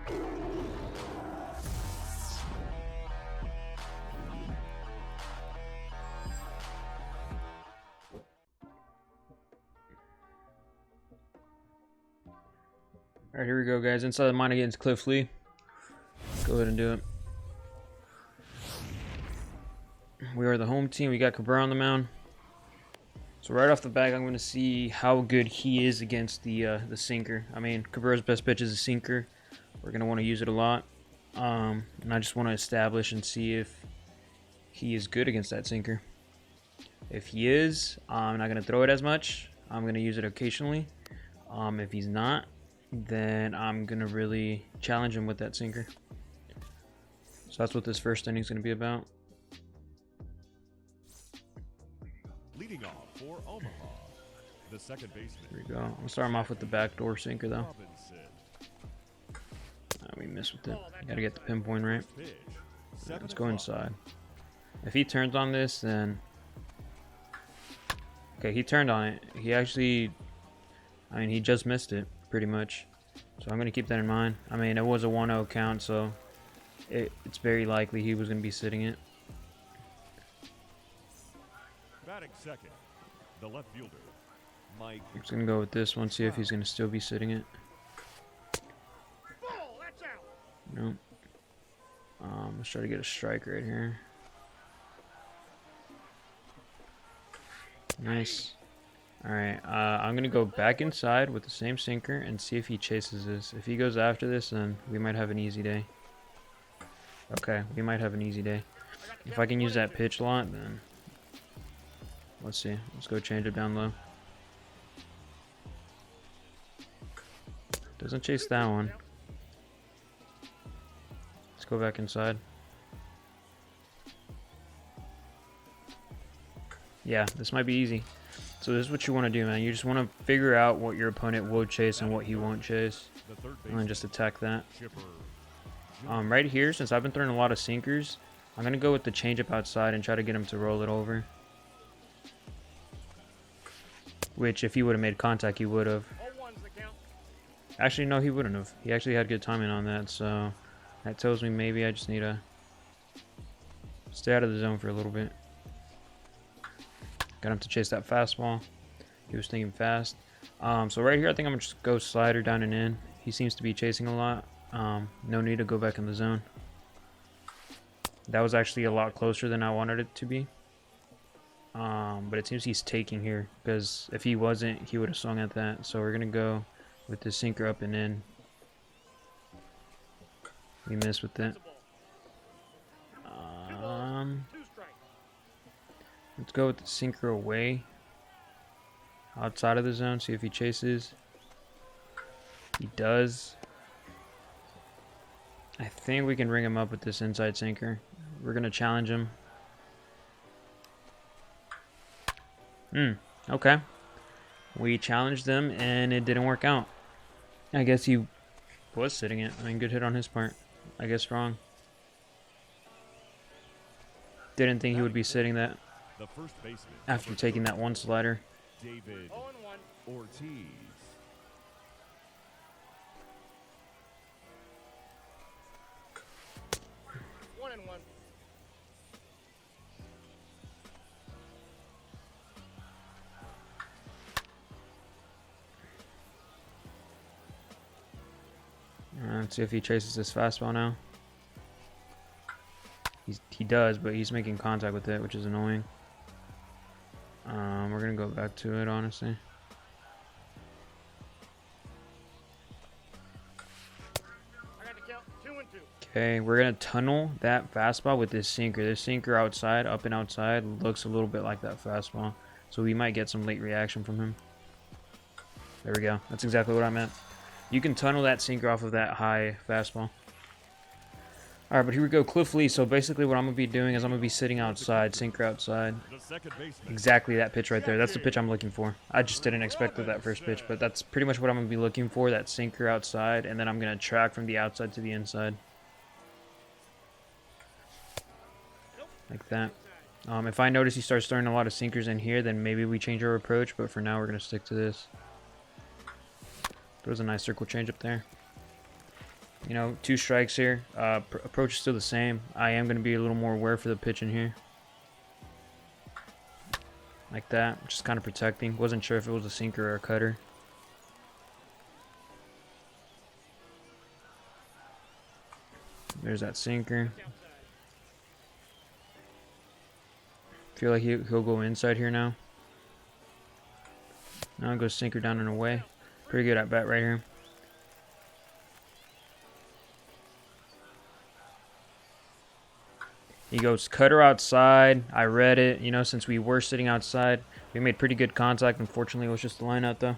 Alright, here we go, guys. Inside the mine against Cliff Lee. Go ahead and do it. We are the home team. We got Cabrera on the mound. So right off the bat, I'm going to see how good he is against the sinker. I mean, Cabrera's best pitch is a sinker. We're going to want to use it a lot. And I just want to establish and see if he is good against that sinker. If he is, I'm not going to throw it as much. I'm going to use it occasionally. If he's not, then I'm going to really challenge him with that sinker. So that's what this first inning is going to be about. Leading off for Omaha, the second baseman. Here we go. I'm going to start him off with the backdoor sinker, though. We missed with it. Got to get the pinpoint right. Let's go inside. If he turns on this, then... Okay, he turned on it. He actually... I mean, he just missed it, pretty much. So I'm going to keep that in mind. I mean, it was a 1-0 count, so it's very likely he was going to be sitting it. Batting second, the left fielder, Mike. I'm just going to go with this one, see if he's going to still be sitting it. Nope. Let's try to get a strike right here. Nice. Alright, I'm going to go back inside with the same sinker and see if he chases this. If he goes after this, then we might have an easy day. Okay, we might have an easy day. If I can use that pitch a lot, then... Let's see. Let's go change it down low. Doesn't chase that one. Let's go back inside. Yeah, this might be easy. So this is what you want to do, man. You just want to figure out what your opponent will chase and what he won't chase. And then just attack that. Right here, since I've been throwing a lot of sinkers, I'm going to go with the changeup outside and try to get him to roll it over. Which, if he would have made contact, he would have. Actually, no, he wouldn't have. He actually had good timing on that, so that tells me maybe I just need to stay out of the zone for a little bit. Got him to chase that fastball. He was thinking fast. So right here, I think I'm going to just go slider down and in. He seems to be chasing a lot. No need to go back in the zone. That was actually a lot closer than I wanted it to be. But it seems he's taking here, because if he wasn't, he would have swung at that. So we're going to go with the sinker up and in. We missed with it. Let's go with the sinker away. Outside of the zone, see if he chases. He does. I think we can ring him up with this inside sinker. We're going to challenge him. Okay. We challenged them and it didn't work out. I guess he was sitting it. I mean, good hit on his part. I guess wrong. Didn't think he would be sitting that after taking that one slider. David Ortiz. Let's see if he chases this fastball now. He does, but he's making contact with it, which is annoying. We're going to go back to it, honestly. Okay, we're going to tunnel that fastball with this sinker. This sinker outside, up and outside, looks a little bit like that fastball. So we might get some late reaction from him. There we go. That's exactly what I meant. You can tunnel that sinker off of that high fastball. Alright, but here we go. Cliff Lee. So basically what I'm going to be doing is I'm going to be sitting outside, sinker outside. Exactly that pitch right there. That's the pitch I'm looking for. I just didn't expect that first pitch, but that's pretty much what I'm going to be looking for, that sinker outside, and then I'm going to track from the outside to the inside. Like that. If I notice he starts throwing a lot of sinkers in here, then maybe we change our approach, but for now we're going to stick to this. Throws a nice circle change up there. You know, 2 strikes here. Approach is still the same. I am going to be a little more aware for the pitch in here. Like that. Just kind of protecting. Wasn't sure if it was a sinker or a cutter. There's that sinker. Feel like he'll go inside here now. Now I'll go sinker down and away. Pretty good at bat right here. He goes cutter outside. I read it. You know, since we were sitting outside, we made pretty good contact. Unfortunately, it was just the line out though.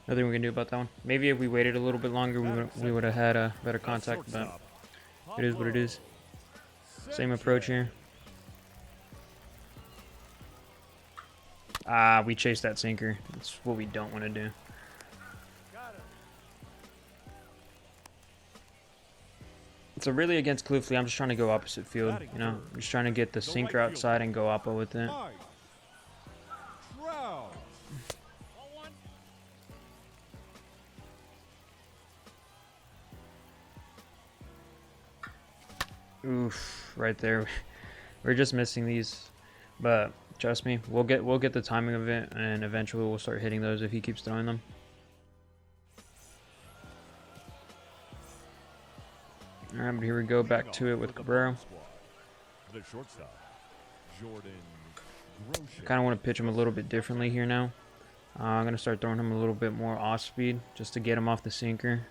Nothing we can do about that one. Maybe if we waited a little bit longer, we would have had a better contact. But it is what it is. Same approach here. We chased that sinker. That's what we don't want to do. So really against Cliffley, I'm just trying to go opposite field. You know, I'm just trying to get the sinker outside and go oppo with it. Oof, right there. We're just missing these, but trust me, we'll get the timing of it, and eventually we'll start hitting those if he keeps throwing them. All right, but here we go back to it with Cabrera. The shortstop, Jordan. I kind of want to pitch him a little bit differently here now. I'm gonna start throwing him a little bit more off speed just to get him off the sinker.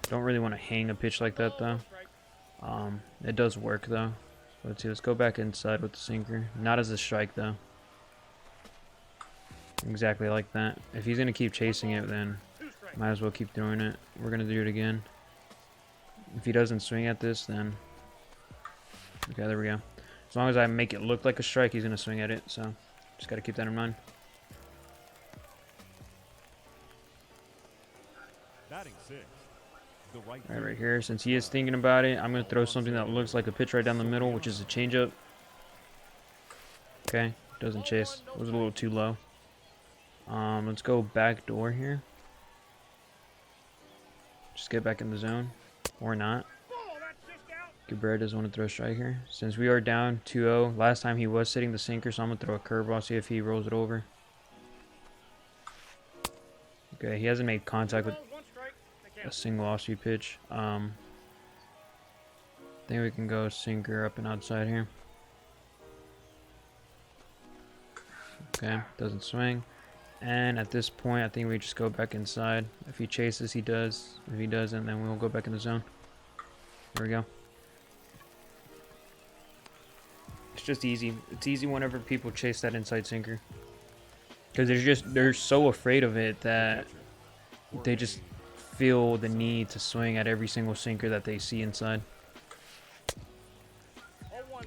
Don't really want to hang a pitch like that though. It does work though. Let's see. Let's go back inside with the sinker. Not as a strike though. Exactly like that. If he's gonna keep chasing it, then might as well keep throwing it. We're gonna do it again. If he doesn't swing at this, then okay, there we go. As long as I make it look like a strike, he's gonna swing at it. So just gotta keep that in mind. Batting 6. The Right here. Since he is thinking about it, I'm gonna throw something that looks like a pitch right down the middle, which is a changeup. Okay, doesn't chase. It was a little too low. Let's go back door here. Just get back in the zone, or not. Cabrera doesn't want to throw a strike here. Since we are down 2-0, last time he was sitting the sinker, so I'm gonna throw a curveball, see if he rolls it over. Okay, he hasn't made contact with a single off-speed pitch. I think we can go sinker up and outside here. Okay, doesn't swing. And at this point, I think we just go back inside. If he chases, he does. If he doesn't, then we'll go back in the zone. There we go. It's just easy. It's easy whenever people chase that inside sinker. Because they're so afraid of it that they just feel the need to swing at every single sinker that they see inside.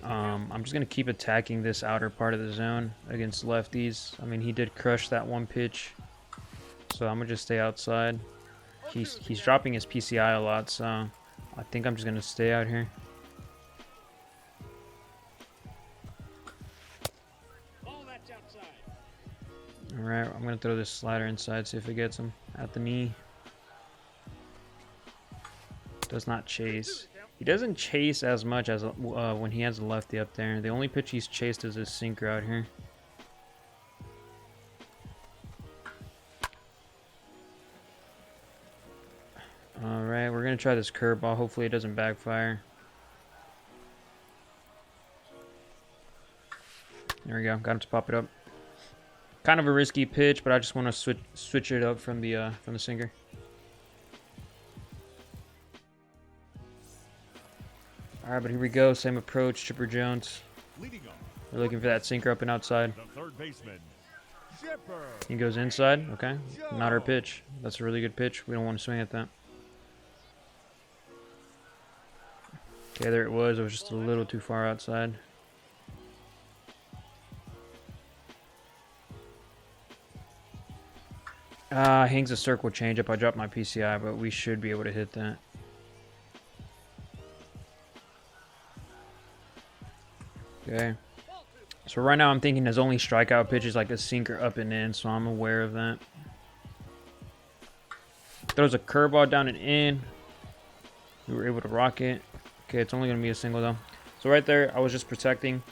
I'm just going to keep attacking this outer part of the zone against lefties. I mean, he did crush that one pitch. So I'm going to just stay outside. He's dropping his PCI a lot, so I think I'm just going to stay out here. Alright, I'm going to throw this slider inside, see if it gets him at the knee. Does not chase. He doesn't chase as much as when he has a lefty up there. The only pitch he's chased is his sinker out here. Alright, we're going to try this curveball. Hopefully it doesn't backfire. There we go. Got him to pop it up. Kind of a risky pitch, but I just want to switch it up from the sinker. Alright, but here we go. Same approach. Chipper Jones. We're looking for that sinker up and outside. The third baseman, Chipper. He goes inside. Okay. Not our pitch. That's a really good pitch. We don't want to swing at that. Okay, there it was. It was just a little too far outside. Hangs a circle changeup. I dropped my PCI, but we should be able to hit that. Okay. So right now I'm thinking his only strikeout pitch is like a sinker up and in, so I'm aware of that. Throws a curveball down and in. We were able to rock it. Okay, it's only going to be a single though. So right there, I was just protecting.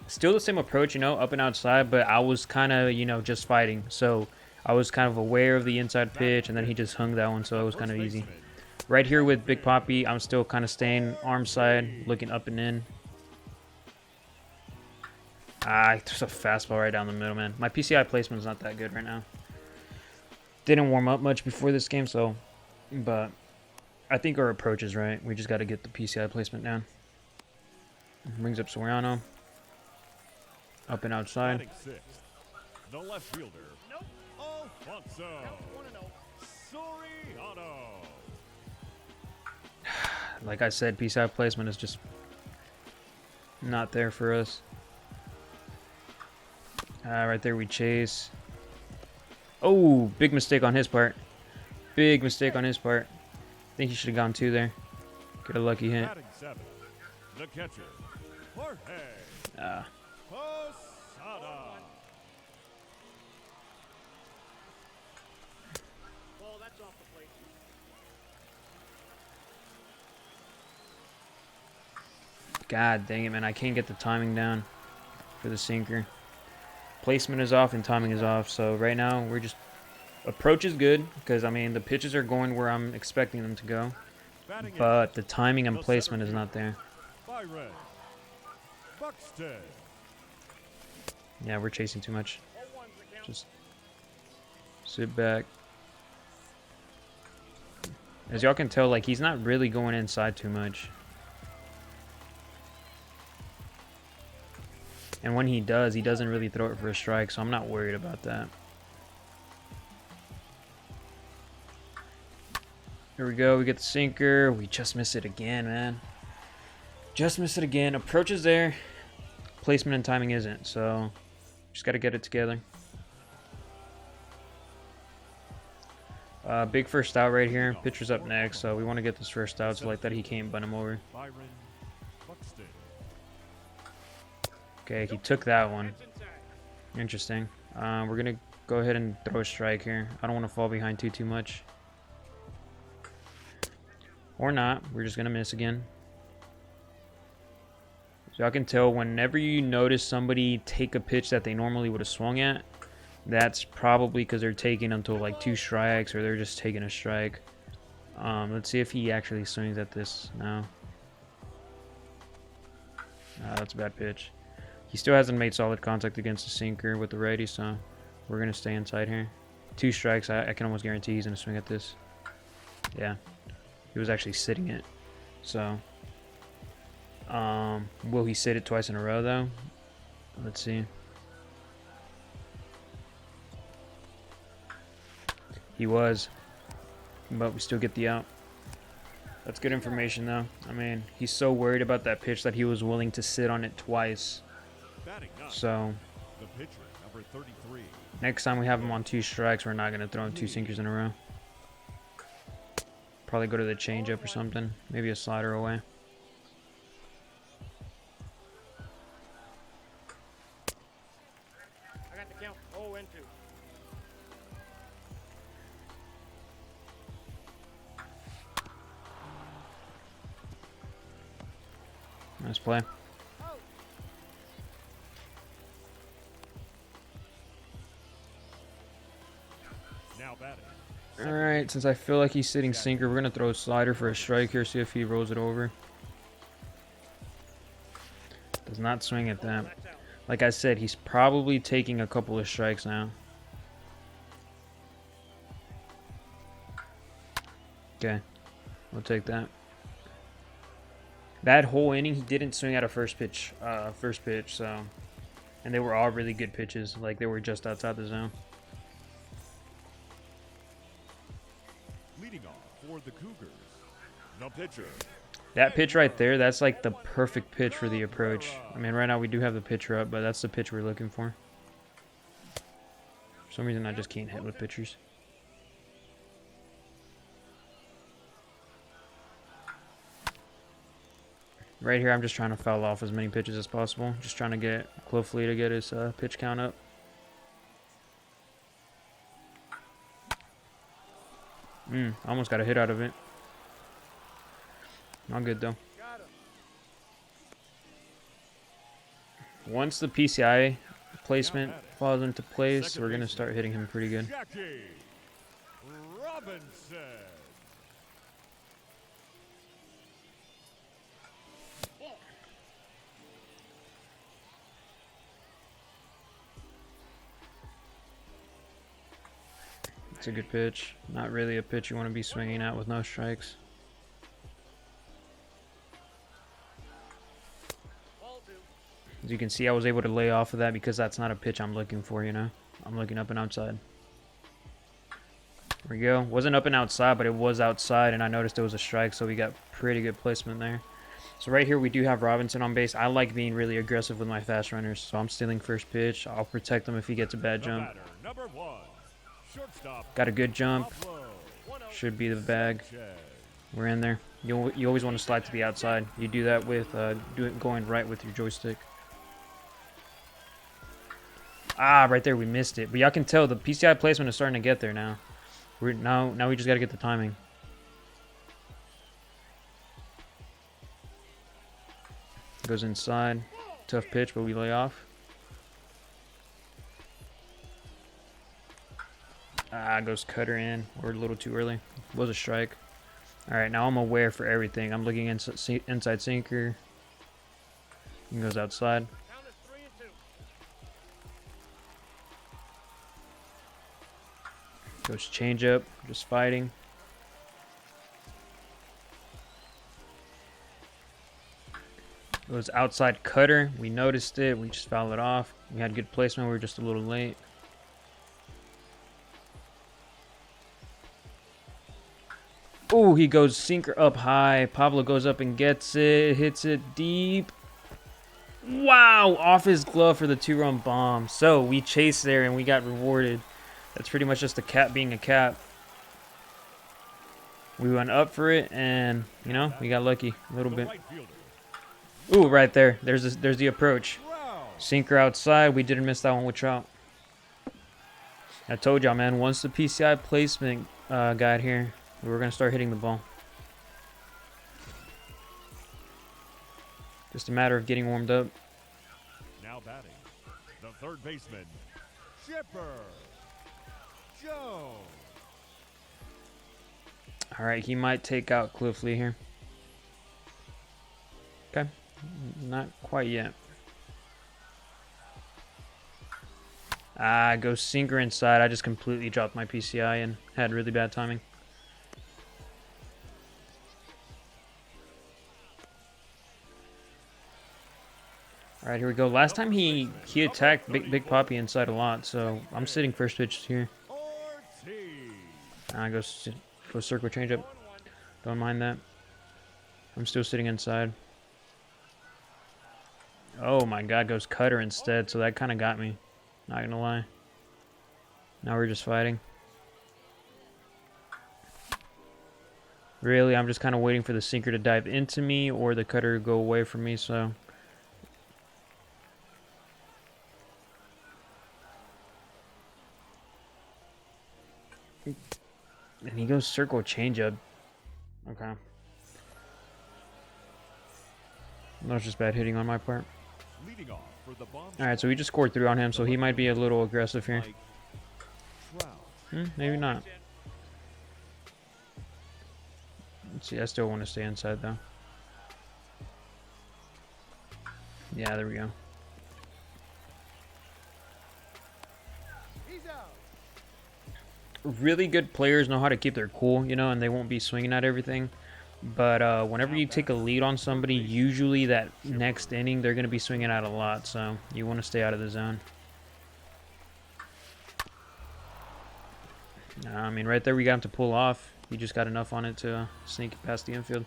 Still the same approach, you know, up and outside, but I was kind of, you know, just fighting. So I was kind of aware of the inside pitch, and then he just hung that one, so it was kind of easy. Right here with Big Poppy, I'm still kind of staying arm side, looking up and in. There's a fastball right down the middle, man. My PCI placement's not that good right now. Didn't warm up much before this game, so... But I think our approach is right. We just got to get the PCI placement down. Brings up Soriano. Up and outside. Batting sixth, the left fielder, Alfonso Soriano. Like I said, PCI placement is just not there for us. Right there we chase. Oh, big mistake on his part. Big mistake on his part. I think he should have gone 2 there. Get a lucky hit. Batting seventh, the catcher, Jorge Posada. Ball, that's off the plate. God dang it, man. I can't get the timing down for the sinker. Placement is off and timing is off. So right now, we're just... Approach is good because, I mean, the pitches are going where I'm expecting them to go. But the timing and placement is not there. Byron Buxton. Yeah, we're chasing too much. Just sit back. As y'all can tell, like, he's not really going inside too much. And when he does, he doesn't really throw it for a strike, so I'm not worried about that. Here we go. We get the sinker. We just miss it again, man. Just miss it again. Approach is there. Placement and timing isn't, so just got to get it together. Big first out right here. Pitcher's up next, so we want to get this first out so like that he can't bunt him over. Byron Buxton. Okay, he took that one. Interesting. We're going to go ahead and throw a strike here. I don't want to fall behind too much. Or not. We're just going to miss again. So y'all can tell whenever you notice somebody take a pitch that they normally would have swung at, that's probably because they're taking until like 2 strikes or they're just taking a strike. Let's see if he actually swings at this now. That's a bad pitch. He still hasn't made solid contact against the sinker with the righty, so we're going to stay inside here. 2 strikes. I can almost guarantee he's going to swing at this. Yeah. He was actually sitting it. So, will he sit it twice in a row, though? Let's see. He was. But we still get the out. That's good information, though. I mean, he's so worried about that pitch that he was willing to sit on it twice. So, The pitcher, number 33. next time we have him on 2 strikes, we're not going to throw him 2 sinkers in a row. Probably go to the changeup or something. Maybe a slider away. I got the count. 0-2. Nice play. Now batting. Alright, since I feel like he's sitting sinker, we're going to throw a slider for a strike here, see if he rolls it over. Does not swing at that. Like I said, he's probably taking a couple of strikes now. Okay, we'll take that. That whole inning, he didn't swing at a first pitch, so... And they were all really good pitches, like they were just outside the zone. Leading off for the Cougars, the pitcher. That pitch right there, that's like the perfect pitch for the approach. I mean, right now we do have the pitcher up, but that's the pitch we're looking for. For some reason, I just can't hit with pitchers. Right here, I'm just trying to foul off as many pitches as possible. Just trying to get Clofley to get his pitch count up. Almost got a hit out of it. Not good though. Got him. Once the PCI placement falls into place, we're going to start hitting him pretty good. Jackie Robinson. It's a good pitch. Not really a pitch you want to be swinging at with no strikes. As you can see, I was able to lay off of that because that's not a pitch I'm looking for, you know. I'm looking up and outside. There we go. Wasn't up and outside, but it was outside, and I noticed it was a strike, so we got pretty good placement there. So right here, we do have Robinson on base. I like being really aggressive with my fast runners, so I'm stealing first pitch. I'll protect him if he gets a bad jump. Number 1, shortstop. Got a good jump. Pablo Should be the bag. Sanchez. We're in there. You always want to slide to the outside. You do that with going right with your joystick. Ah, right there we missed it. But y'all can tell the PCI placement is starting to get there now. Now we just got to get the timing. Goes inside. Tough pitch, but we lay off. Ah, goes cutter in. We're a little too early. Was a strike. All right, now I'm aware for everything. I'm looking inside sinker. He goes outside. Count is 3-2. Goes change up. Just fighting. Goes outside cutter. We noticed it. We just fouled it off. We had good placement. We were just a little late. Oh, he goes sinker up high. Pablo goes up and gets it. Hits it deep. Wow, off his glove for the 2-run bomb. So we chased there and we got rewarded. That's pretty much just a cap being a cap. We went up for it and, you know, we got lucky a little bit. Ooh, right there. There's the approach. Sinker outside. We didn't miss that one with Trout. I told y'all, man, once the PCI placement got here, we were going to start hitting the ball. Just a matter of getting warmed up. Now batting, the third baseman, Chipper Jones. All right, he might take out Cliffley here. Okay, not quite yet. Ah, go sinker inside. I just completely dropped my PCI and had really bad timing. All right, here we go. Last time he attacked Big Poppy inside a lot, so I'm sitting first pitch here. Go circle change up. Don't mind that. I'm still sitting inside. Oh my God, goes cutter instead, so that kind of got me. Not gonna lie. Now we're just fighting. Really, I'm just kind of waiting for the sinker to dive into me or the cutter to go away from me, so. And he goes circle changeup. Okay. That was just bad hitting on my part. Leading off for the bomb. Alright, so we just scored 3 on him, so he might be a little aggressive here. Maybe not. Let's see, I still want to stay inside though. Yeah, there we go. Really good players know how to keep their cool, you know, and they won't be swinging at everything. But whenever you take a lead on somebody, usually that next inning, they're going to be swinging at a lot. So you want to stay out of the zone. I mean, right there, we got him to pull off. He just got enough on it to sneak it past the infield.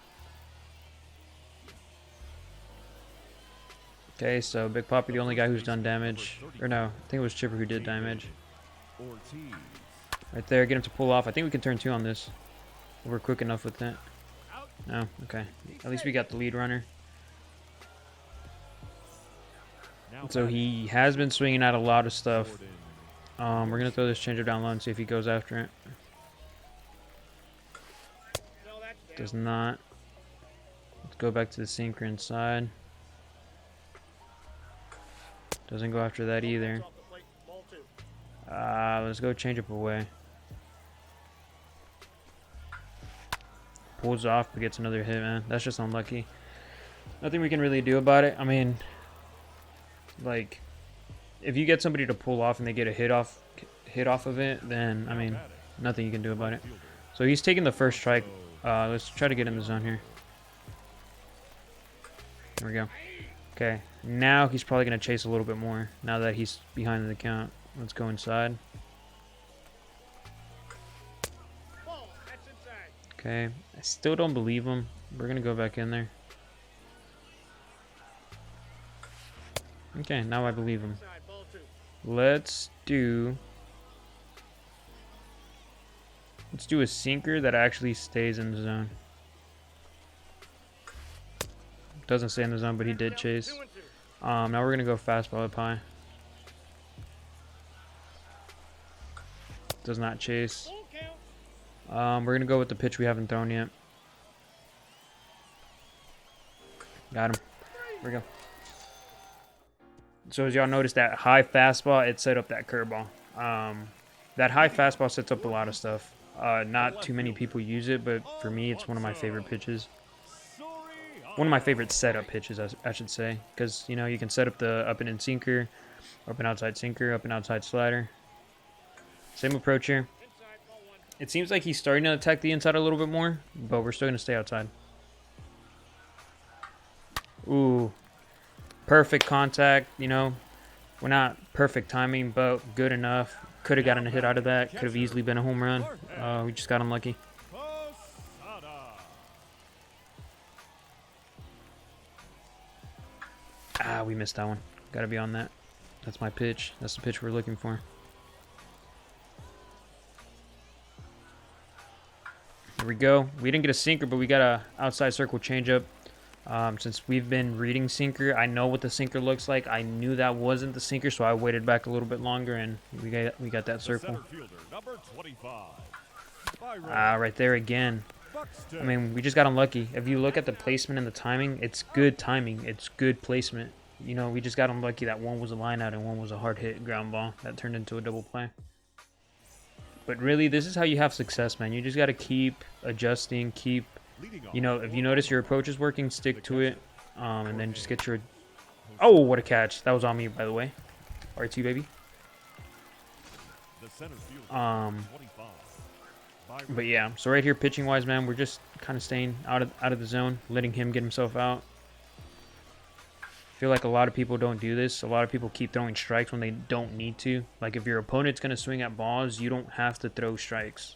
Okay, so Big Poppy, the only guy who's done damage. Or no, I think it was Chipper who did damage. Right there, get him to pull off. I think we can turn 2 on this. We're quick enough with that. No? Okay. At least we got the lead runner. So he has been swinging at a lot of stuff. We're going to throw this changeup down low and see if he goes after it. Does not. Let's go back to the sinker inside. Doesn't go after that either. Let's go change up away. Pulls off but gets another hit, man. That's just unlucky. Nothing we can really do about it. I mean, like, if you get somebody to pull off and they get a hit off of it, then I mean, nothing you can do about it. So he's taking the first strike. Let's try to get in the zone here. There we go. Okay, now he's probably going to chase a little bit more now that he's behind the count. Let's go inside. Okay, I still don't believe him. We're going to go back in there. Okay, now I believe him. Let's do a sinker that actually stays in the zone. Doesn't stay in the zone, but he did chase. Now we're gonna go fastball up high. Does not chase. We're gonna go with the pitch we haven't thrown yet. Got him. There we go. So as y'all notice, that high fastball, it set up that curveball. That high fastball sets up a lot of stuff. Not too many people use it, but for me, it's one of my favorite pitches. One of my favorite setup pitches, I should say, because you know you can set up the up and in sinker, up and outside sinker, up and outside slider. Same approach here. It seems like he's starting to attack the inside a little bit more, but we're still gonna stay outside. Ooh, perfect contact. You know, we're not perfect timing, but good enough. Could have gotten a hit out of that. Could have easily been a home run. We just got unlucky. We missed that one. Gotta be on that. That's my pitch. That's the pitch we're looking for. Here we go. We didn't get a sinker, but we got a outside circle changeup. Since we've been reading sinker, I know what the sinker looks like. I knew that wasn't the sinker, so I waited back a little bit longer, and we got that circle. Right there again. I mean, we just got unlucky. If you look at the placement and the timing, it's good timing. It's good placement. You know, we just got unlucky that one was a line out and one was a hard hit ground ball that turned into a double play. But really, this is how you have success, man. You just got to keep adjusting, keep, you know, if you notice your approach is working, stick to it, and then just get your... Oh, what a catch. That was on me, by the way. R2, baby. But yeah, so right here, pitching-wise, man, we're just kind of staying out of the zone, letting him get himself out. I feel like a lot of people don't do this. A lot of people keep throwing strikes when they don't need to. Like, if your opponent's going to swing at balls, you don't have to throw strikes.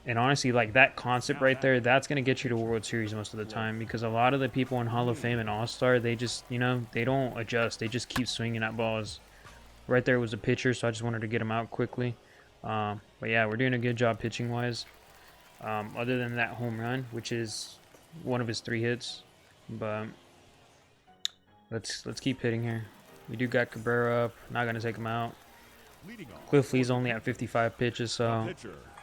And honestly, like, that concept right there, that's going to get you to World Series most of the time. Because a lot of the people in Hall of Fame and All-Star, they just, you know, they don't adjust. They just keep swinging at balls. Right there was a pitcher, so I just wanted to get him out quickly. But yeah, we're doing a good job pitching-wise. Other than that home run, which is one of his 3 hits. But let's keep hitting here. We do got Cabrera up. Not going to take him out. Cliff Lee's only at 55 pitches, so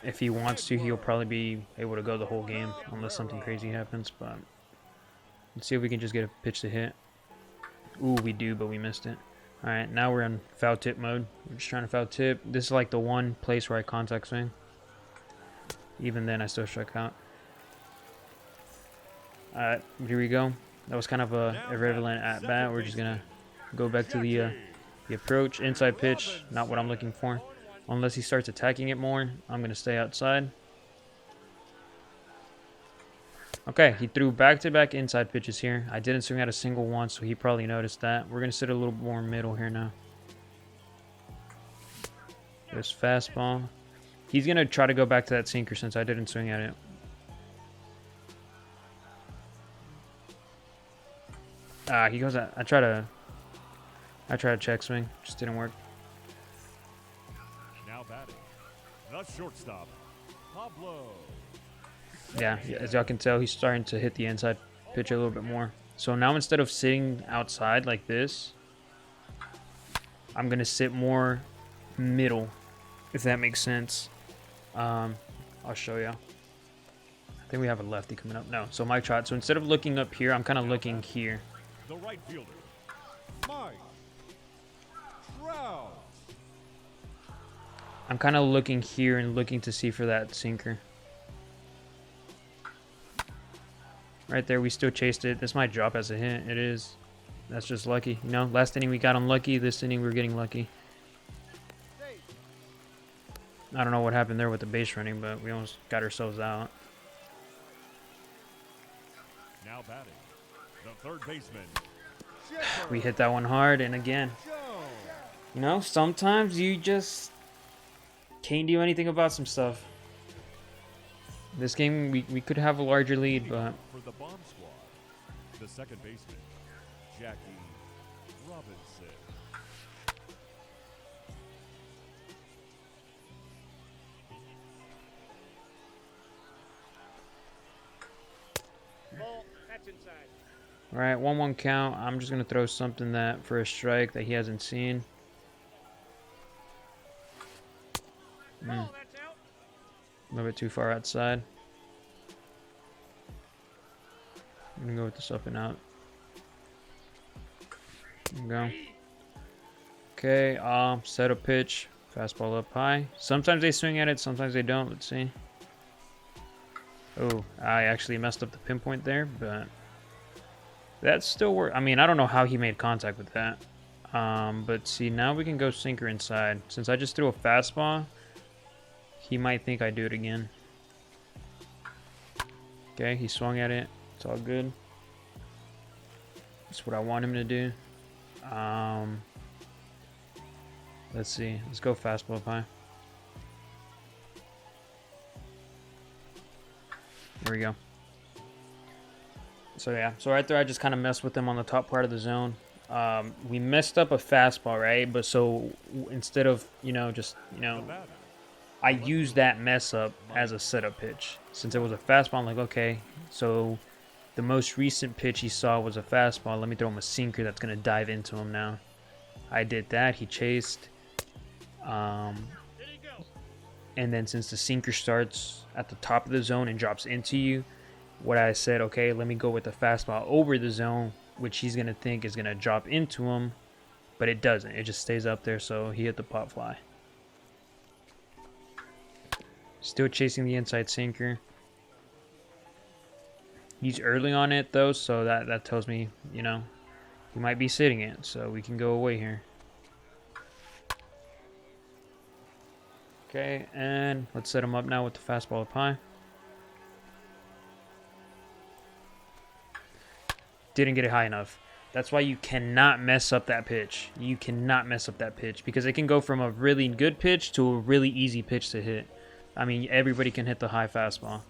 if he wants to, he'll probably be able to go the whole game unless something crazy happens. But let's see if we can just get a pitch to hit. Ooh, we do, but we missed it. Alright, now we're in foul tip mode. We're just trying to foul tip. This is like the one place where I contact swing. Even then, I still struck out. Alright, here we go. That was kind of a irrelevant at bat. We're just going to go back to the approach. Inside pitch, not what I'm looking for. Unless he starts attacking it more, I'm going to stay outside. Okay, he threw back-to-back inside pitches here. I didn't swing out a single one, so he probably noticed that. We're going to sit a little more middle here now. There's fastball. He's going to try to go back to that sinker since I didn't swing at it. He goes out. I try to check swing. Just didn't work. Now batting, the shortstop, Pablo. Yeah, as y'all can tell, he's starting to hit the inside pitch a little bit more. So now instead of sitting outside like this, I'm going to sit more middle, if that makes sense. I'll show you. I think we have a lefty coming up. No, so Mike Trout. So instead of looking up here, I'm kind of looking here. The right fielder, Mike Trout. I'm kind of looking here and looking to see for that sinker. Right there, we still chased it. This might drop as a hit. It is. That's just lucky. You know, last inning we got unlucky. This inning we're getting lucky. I don't know what happened there with the base running, but we almost got ourselves out. Now batting, the third baseman. We hit that one hard, and again, you know, sometimes you just can't do anything about some stuff. This game, we could have a larger lead, but For the bomb squad, the second baseman, Jackie Robinson. Ball, that's inside. all right, 1-1 count. I'm just gonna throw something that for a strike that he hasn't seen. Ball, that's out. A little bit too far outside. I'm gonna go with this up and out. There we go. Okay, set a pitch. Fastball up high. Sometimes they swing at it, sometimes they don't. Let's see. Oh, I actually messed up the pinpoint there, but that still worked. I mean, I don't know how he made contact with that. But see, now we can go sinker inside. Since I just threw a fastball, he might think I do it again. Okay, he swung at it. It's all good. That's what I want him to do. Let's see. Let's go fastball up high. There we go. So yeah, so right there I just kind of messed with him on the top part of the zone. We messed up a fastball, right? But so instead of, just, The batter, I used that mess up as a setup pitch. Since it was a fastball, I'm like, okay, so the most recent pitch he saw was a fastball. Let me throw him a sinker that's going to dive into him now. I did that. He chased. There you go. And then since the sinker starts at the top of the zone and drops into you, what I said, okay, let me go with the fastball over the zone, which he's going to think is going to drop into him. But it doesn't. It just stays up there, so he hit the pop fly. Still chasing the inside sinker. He's early on it, though, so that tells me, he might be sitting it. So we can go away here. Okay, and let's set him up now with the fastball up high. Didn't get it high enough. That's why you cannot mess up that pitch. You cannot mess up that pitch because it can go from a really good pitch to a really easy pitch to hit. I mean, everybody can hit the high fastball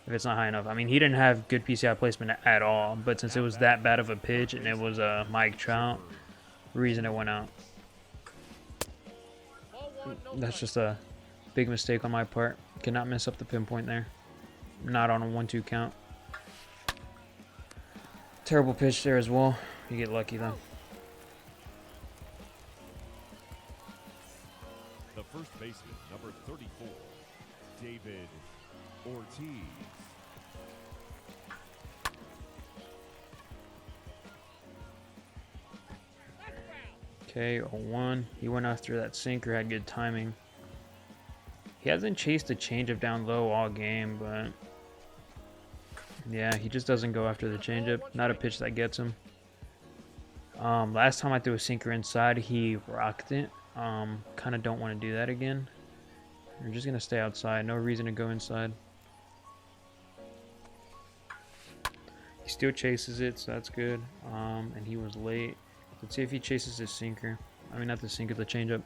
if it's not high enough. I mean, he didn't have good PCI placement at all, but since it was that bad of a pitch and it was Mike Trout, reason it went out. Ball one, no That's strike. just a big mistake on my part. Cannot mess up the pinpoint there. Not on a 1-2 count. Terrible pitch there as well. You get lucky though. the first baseman, number 34, David Ortiz. Okay, 0-1. He went after that sinker, had good timing. He hasn't chased a changeup down low all game, but yeah, he just doesn't go after the changeup. Not a pitch that gets him. Last time I threw a sinker inside, he rocked it. Kind of don't want to do that again. We're just gonna stay outside. No reason to go inside. He still chases it, so that's good. And he was late. Let's see if he chases his sinker. I mean, not the sinker, the changeup.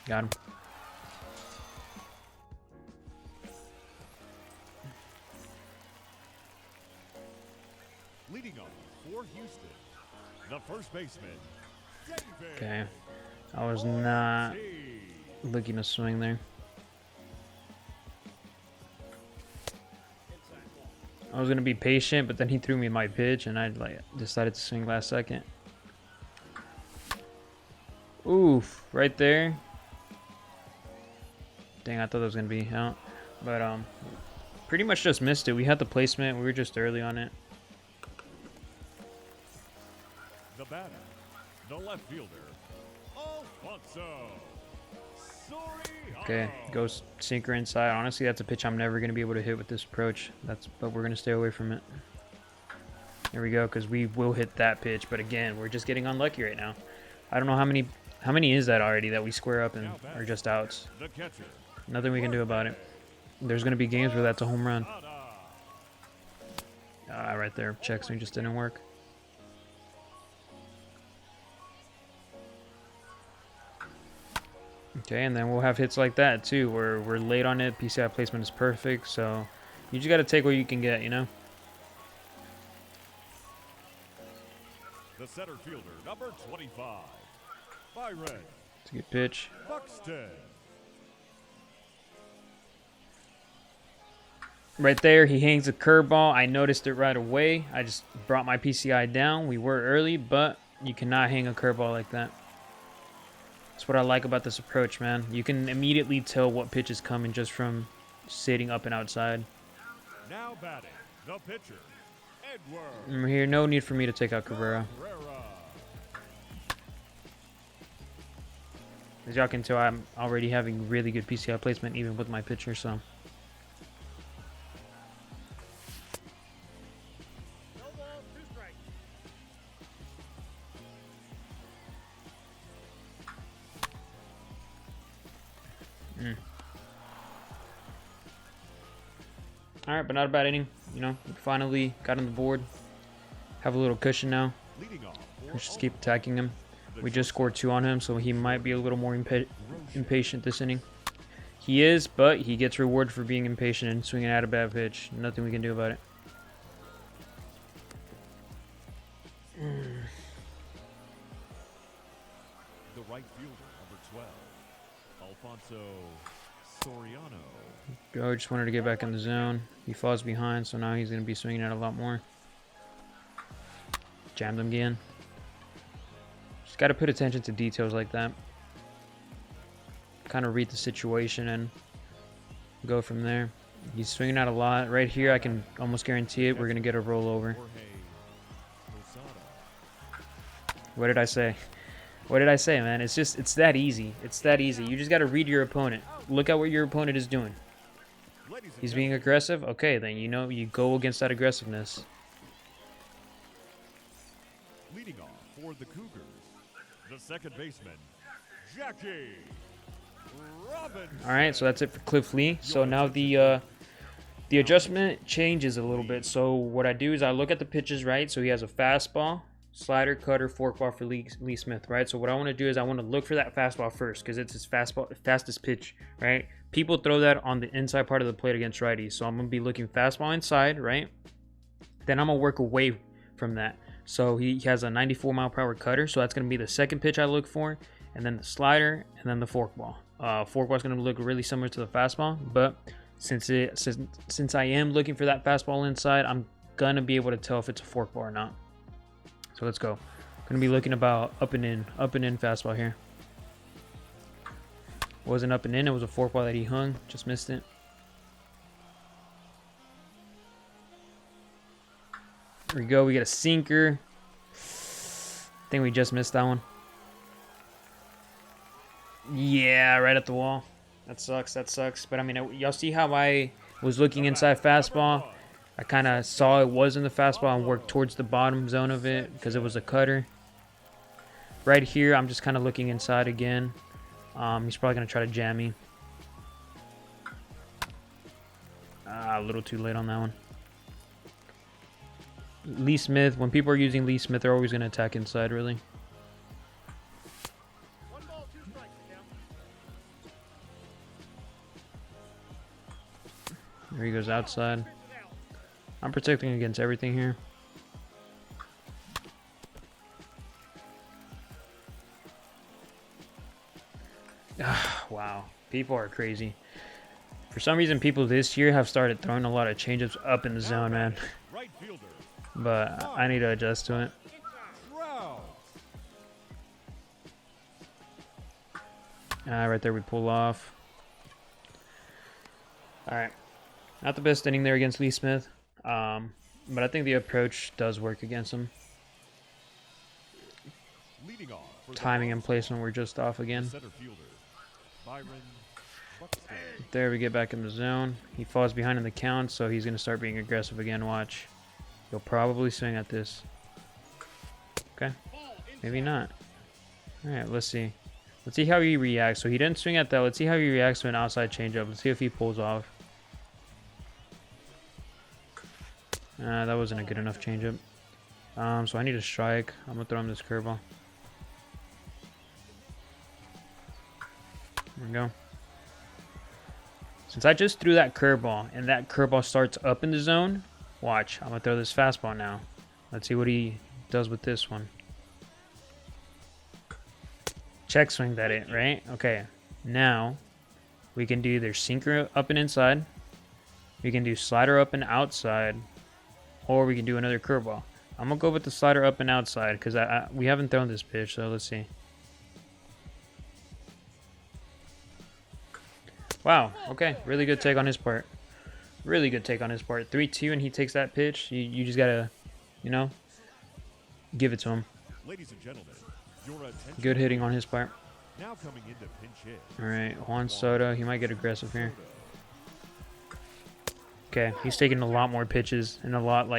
Got him. Leading off for Houston, the first baseman, David Okay. I was not Ortiz. looking to swing there. Inside ball. I was gonna be patient, but then he threw me my pitch, and I decided to swing last second. Oof! Right there. Dang, I thought that was gonna be out, but pretty much just missed it. We had the placement. We were just early on it. The batter, the left fielder, Alfonso. Okay, goes sinker inside. Honestly, that's a pitch I'm never gonna be able to hit with this approach. But we're gonna stay away from it. There we go, because we will hit that pitch. But again, we're just getting unlucky right now. I don't know how many is that already that we square up and are just outs. The catcher. Nothing we can do about it. There's gonna be games where that's a home run. Right there, check swing just didn't work. Okay, and then we'll have hits like that too, where we're late on it. PCI placement is perfect, so you just got to take what you can get, you know. The center fielder, number 25, Byron It's a good pitch. Buxton. Right there, he hangs a curveball. I noticed it right away. I just brought my PCI down. We were early, but you cannot hang a curveball like that. That's what I like about this approach, man. You can immediately tell what pitch is coming just from sitting up and outside. Now batting, the pitcher, Edward Remember here, no need for me to take out Cabrera. Herrera. As y'all can tell, I'm already having really good PCI placement even with my pitcher, so. No balls, 2 strikes. Alright, but not a bad inning. You know, we finally got on the board. Have a little cushion now. Leading off for Let's just keep attacking him. We just scored 2 on him, so he might be a little more impatient this inning. He is, but he gets rewarded for being impatient and swinging at a bad pitch. Nothing we can do about it. the right fielder, number 12, Alfonso Soriano. Go, just wanted to get back in the zone. He falls behind, so now he's going to be swinging at a lot more. Jammed him again. Just got to put attention to details like that. Kind of read the situation and go from there. He's swinging out a lot. Right here, I can almost guarantee it. We're going to get a rollover. What did I say? What did I say, man? It's that easy. It's that easy. You just got to read your opponent. Look at what your opponent is doing. He's being aggressive? Okay, then you know you go against that aggressiveness. Leading off for the Cougars, the second baseman, Jackie Robinson. All right, so that's it for Cliff Lee. So now the adjustment changes a little bit. So what I do is I look at the pitches, right? So he has a fastball, slider, cutter, forkball for Lee Smith, right? So what I want to do is I want to look for that fastball first because it's his fastest pitch, right? People throw that on the inside part of the plate against righties. So I'm going to be looking fastball inside, right? Then I'm going to work away from that. So he has a 94-mile-per-hour cutter. So that's going to be the second pitch I look for. And then the slider and then the forkball. Forkball is going to look really similar to the fastball. But since I am looking for that fastball inside, I'm going to be able to tell if it's a forkball or not. So let's go. Going to be looking about up and in fastball here. Wasn't up and in, it was a forkball that he hung. Just missed it. There we go. We get a sinker. I think we just missed that one. Yeah, right at the wall. That sucks. That sucks. But I mean, y'all see how I was looking inside fastball? I kind of saw it was in the fastball and worked towards the bottom zone of it because it was a cutter. Right here, I'm just kind of looking inside again. He's probably going to try to jam me. A little too late on that one. Lee Smith, when people are using Lee Smith, they're always going to attack inside, really. 1 ball, 2 strikes, the count. There he goes outside. Pitch is out. I'm protecting against everything here. Wow, people are crazy. For some reason, people this year have started throwing a lot of changeups up in the zone, man. Right fielder, But I need to adjust to it. Trout. Right there, we pull off. All right. Not the best inning there against Lee Smith. But I think the approach does work against him. Leading off for the Timing and Bronx, placement were just off the again. center fielder, Byron Buxton. There we get back in the zone. He falls behind in the count, so he's going to start being aggressive again. Watch. He'll probably swing at this. Okay. Maybe not. All right, let's see. Let's see how he reacts. So he didn't swing at that. Let's see how he reacts to an outside changeup. Let's see if he pulls off. That wasn't a good enough changeup. So I need a strike. I'm going to throw him this curveball. There we go. Since I just threw that curveball, and that curveball starts up in the zone, watch. I'm going to throw this fastball now. Let's see what he does with this one. Check swing that it, right? Okay. Now, we can do either sinker up and inside, we can do slider up and outside, or we can do another curveball. I'm going to go with the slider up and outside because we haven't thrown this pitch, so let's see. Wow, okay. Really good take on his part. Really good take on his part. 3-2 and he takes that pitch. You just got to, give it to him. Ladies and gentlemen, your attention. Good hitting on his part. Now coming into pinch hit. All right, Juan Soto. He might get aggressive here. Okay, he's taking a lot more pitches and a lot,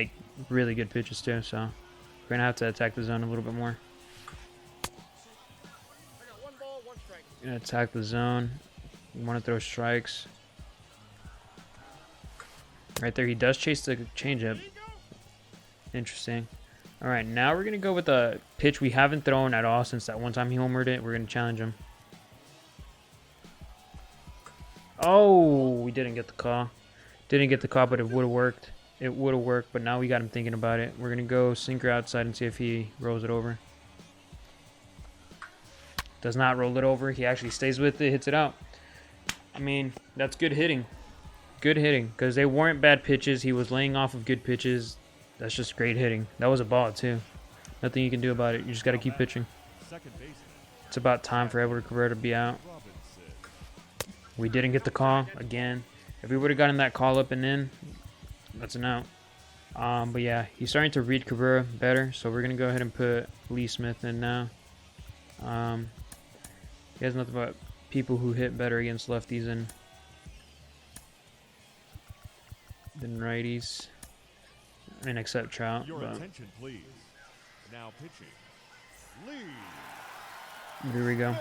really good pitches too, so we're going to have to attack the zone a little bit more. I got 1 ball, 1 strike. Going to attack the zone. You want to throw strikes. Right there, he does chase the changeup. Interesting. All right, now we're going to go with a pitch we haven't thrown at all since that one time he homered it. We're going to challenge him. Oh, we didn't get the call. Didn't get the call, but it would have worked. It would have worked, but now we got him thinking about it. We're going to go sinker outside and see if he rolls it over. Does not roll it over. He actually stays with it, hits it out. I mean, that's good hitting. Good hitting, because they weren't bad pitches. He was laying off of good pitches. That's just great hitting. That was a ball, too. Nothing you can do about it. You just got to keep pitching. Second baseman, It's about time for Edward Cabrera to be out. Robinson. We didn't get the call again. If we would have gotten that call up and in, that's an out. But yeah, he's starting to read Cabrera better, so we're gonna go ahead and put Lee Smith in now. He has nothing but people who hit better against lefties than righties. I mean, except Trout. Your But attention, please. Now pitching, Lee. here we go.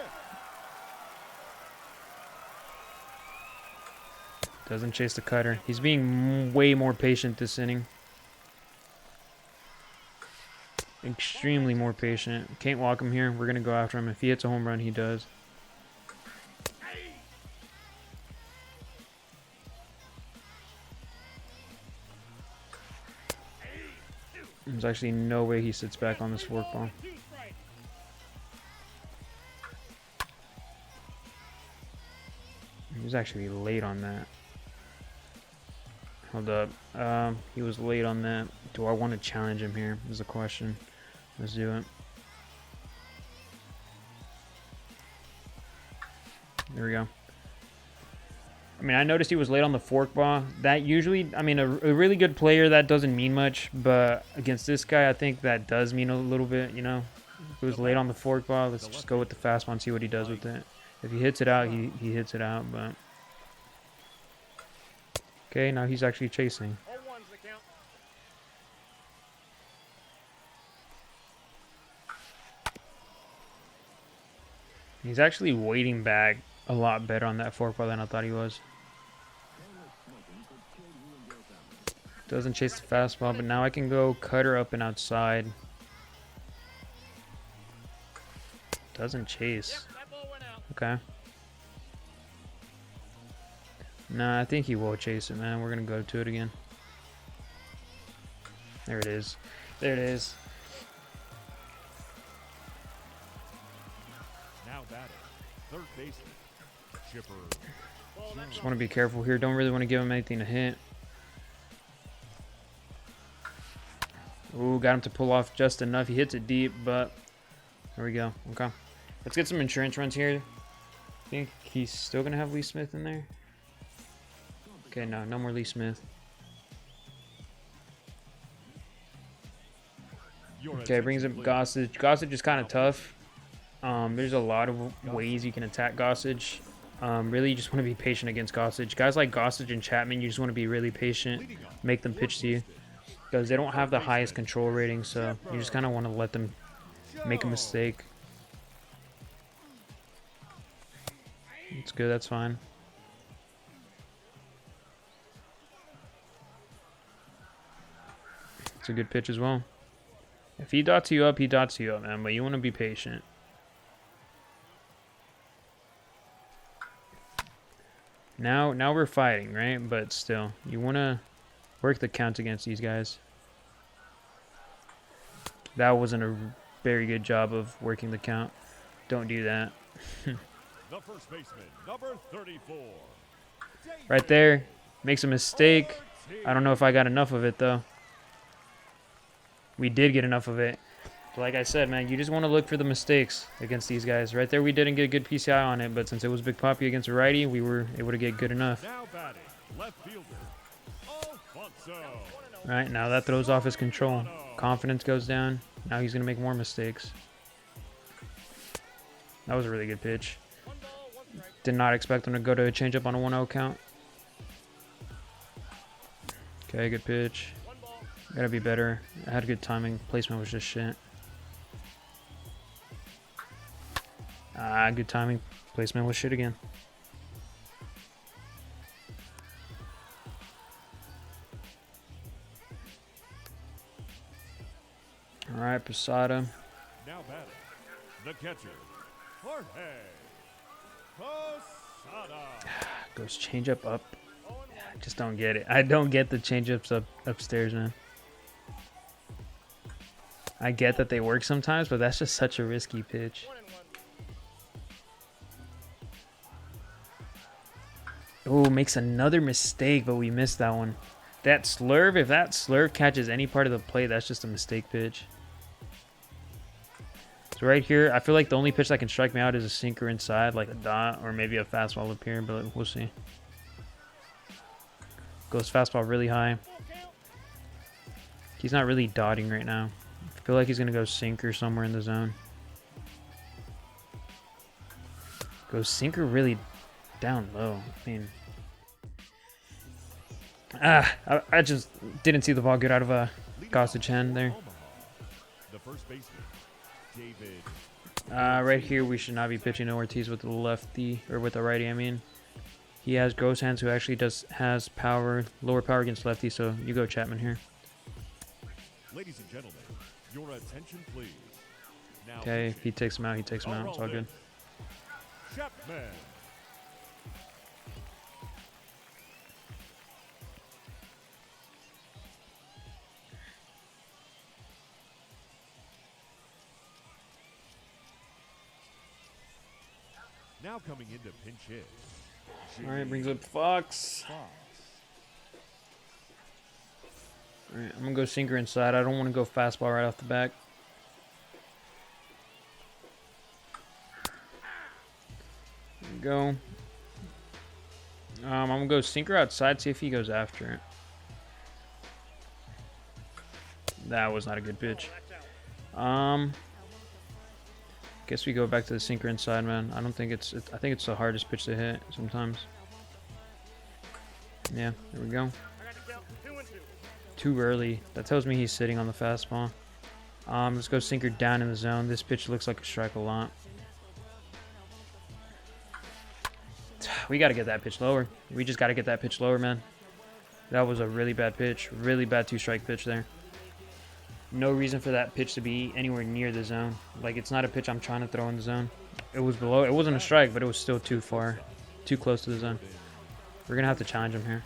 Doesn't chase the cutter. He's being way more patient this inning. Extremely more patient. Can't walk him here. We're going to go after him. If he hits a home run, he does. There's actually no way he sits back on this forkball. 2 strikes. He was actually late on that. Hold up. He was late on that. Do I want to challenge him here? Is the question. Let's do it. There we go. I mean, I noticed he was late on the forkball. That usually, I mean, a really good player, that doesn't mean much. But against this guy, I think that does mean a little bit, you know. If he was late on the forkball, let's just go with the fastball and see what he does with it. If he hits it out, he hits it out, but... Okay, now he's actually chasing. 0-1's the count. He's actually waiting back a lot better on that forkball than I thought he was. Doesn't chase the fastball, but now I can go cutter up and outside. Doesn't chase. Yep, that ball went out. Okay. Nah, I think he will chase it, man. We're going to go to it again. There it is. There it is. Now batting, third baseman, Chipper. Ball that Just want to be careful here. Don't really want to give him anything to hit. Ooh, got him to pull off just enough. He hits it deep, but there we go. Okay. Let's get some insurance runs here. I think he's still going to have Lee Smith in there. Okay, no more Lee Smith. Okay, brings up Gossage. Gossage is kind of tough. There's a lot of ways you can attack Gossage. Really, you just want to be patient against Gossage. Guys like Gossage and Chapman, you just want to be really patient. Make them pitch to you. Because they don't have the highest control rating, so you just kind of want to let them make a mistake. It's good, that's fine. It's a good pitch as well. If he dots you up, he dots you up, man, but you want to be patient. Now we're fighting, right? But still, you want to work the count against these guys. That wasn't a very good job of working the count. Don't do that. The first baseman, number 34. Right there. Makes a mistake. I don't know if I got enough of it, though. We did get enough of it. But like I said, man, you just want to look for the mistakes against these guys. Right there, we didn't get a good PCI on it, but since it was Big Papi against a righty, we were able to get good enough. Now batting, left fielder, Alfonso. Right, now that throws off his control. Confidence goes down. Now he's going to make more mistakes. That was a really good pitch. Did not expect him to go to a changeup on a 1-0 count. Okay, good pitch. Gotta be better. I had good timing. Placement was just shit. Good timing. Placement was shit again. Alright, Posada. Now batting, the catcher, Jorge Posada. Goes changeup up. I just don't get it. I don't get the changeups upstairs, man. I get that they work sometimes, but that's just such a risky pitch. Oh, makes another mistake, but we missed that one. That slurve, if that slurve catches any part of the plate, that's just a mistake pitch. So right here, I feel like the only pitch that can strike me out is a sinker inside, like a dot, or maybe a fastball up here, but we'll see. Goes fastball really high. He's not really dotting right now. I feel like he's going to go sinker somewhere in the zone. Goes sinker really down low. I mean... I just didn't see the ball get out of a Gossage hand there. The first baseman, David. Right here, we should not be pitching to Ortiz with the lefty, or with the righty, I mean. He has gross hands, who actually has power, lower power against lefty, so you go Chapman here. Ladies and gentlemen, your attention please. Now Okay, if he takes him out, he takes him out. It's all good. Chapman. Now coming into pinch hit. Alright, brings up Fox. Alright, I'm going to go sinker inside. I don't want to go fastball right off the back. There we go. I'm going to go sinker outside, see if he goes after it. That was not a good pitch. Guess we go back to the sinker inside, man. I don't think I think it's the hardest pitch to hit sometimes. Yeah, there we go. Too early. That tells me he's sitting on the fastball. Let's go sinker down in the zone. This pitch looks like a strike a lot. We got to get that pitch lower. We just got to get that pitch lower, man. That was a really bad pitch. Really bad two-strike pitch there. No reason for that pitch to be anywhere near the zone. Like, it's not a pitch I'm trying to throw in the zone. It was below. It wasn't a strike, but it was still too far. Too close to the zone. We're going to have to challenge him here.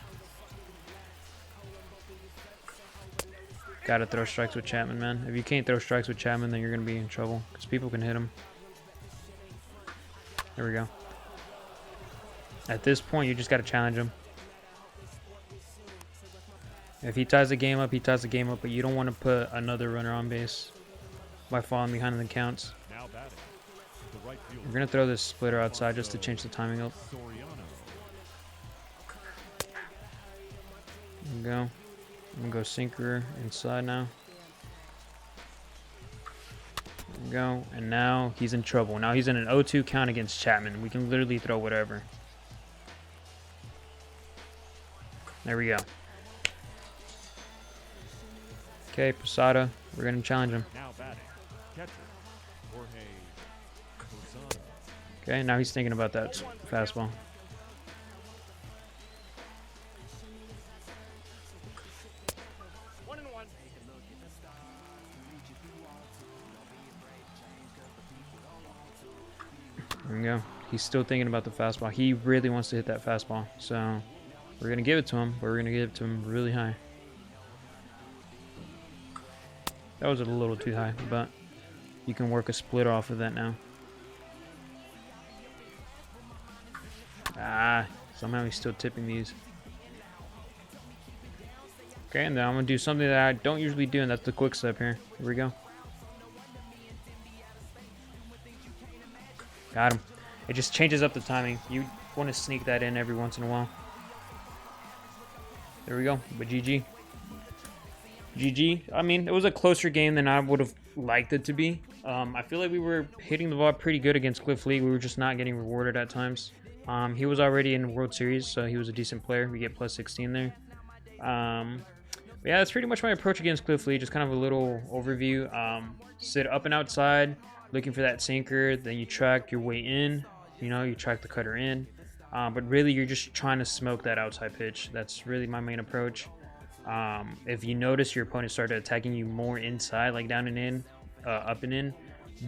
Got to throw strikes with Chapman, man. If you can't throw strikes with Chapman, then you're going to be in trouble. Because people can hit him. There we go. At this point, you just got to challenge him. If he ties the game up, he ties the game up, but you don't want to put another runner on base by falling behind in the counts. Now batting, the right fielder. We're going to throw this splitter outside just to change the timing up. we go. I'm gonna go sinker inside now. There we go. And now he's in trouble. Now he's in an 0-2 count against Chapman. We can literally throw whatever. There we go. Okay, Posada. We're gonna challenge him. Now batting, catcher, Jorge Posada. Okay, now he's thinking about that fastball. One and one. There we go. He's still thinking about the fastball. He really wants to hit that fastball. So we're going to give it to him, but we're going to give it to him really high. That was a little too high, but you can work a split off of that now. Ah, somehow he's still tipping these. Okay, and then I'm going to do something that I don't usually do, and that's the quick step here. Here we go. Got him. It just changes up the timing. You want to sneak that in every once in a while. There we go. But GG. GG. I mean, it was a closer game than I would have liked it to be. I feel like we were hitting the ball pretty good against Cliff League. We were just not getting rewarded at times. He was already in the World Series, so he was a decent player. We get plus 16 there. But yeah, that's pretty much my approach against Cliff League. Just kind of a little overview. Sit up and outside, looking for that sinker. Then you track your way in. You know, you track the cutter in. But really, you're just trying to smoke that outside pitch. That's really my main approach. If you notice your opponent started attacking you more inside, like down and in, up and in,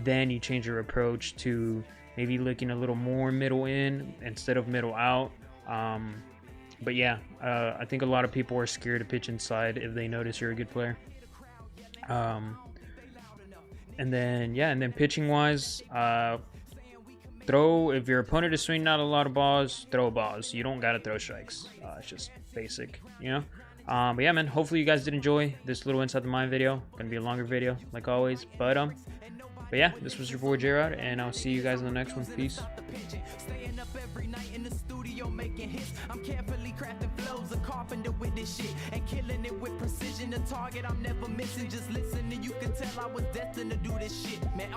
then you change your approach to maybe looking a little more middle in instead of middle out. But yeah, I think a lot of people are scared to pitch inside if they notice you're a good player. And then pitching wise, throw, if your opponent is swinging out a lot of balls, throw balls. You don't gotta throw strikes. It's just basic, you know. But yeah, man, hopefully you guys did enjoy this little Inside the Mind video. Gonna be a longer video like always, but yeah, this was your boy J-Rod, and I'll see you guys in the next one. Peace. Staying up every night in the studio making hits. I'm carefully crafting flows, a carpenter with this shit, and killing it with precision. The target I'm never missing. Just listening, you can tell I was destined to do this shit, man.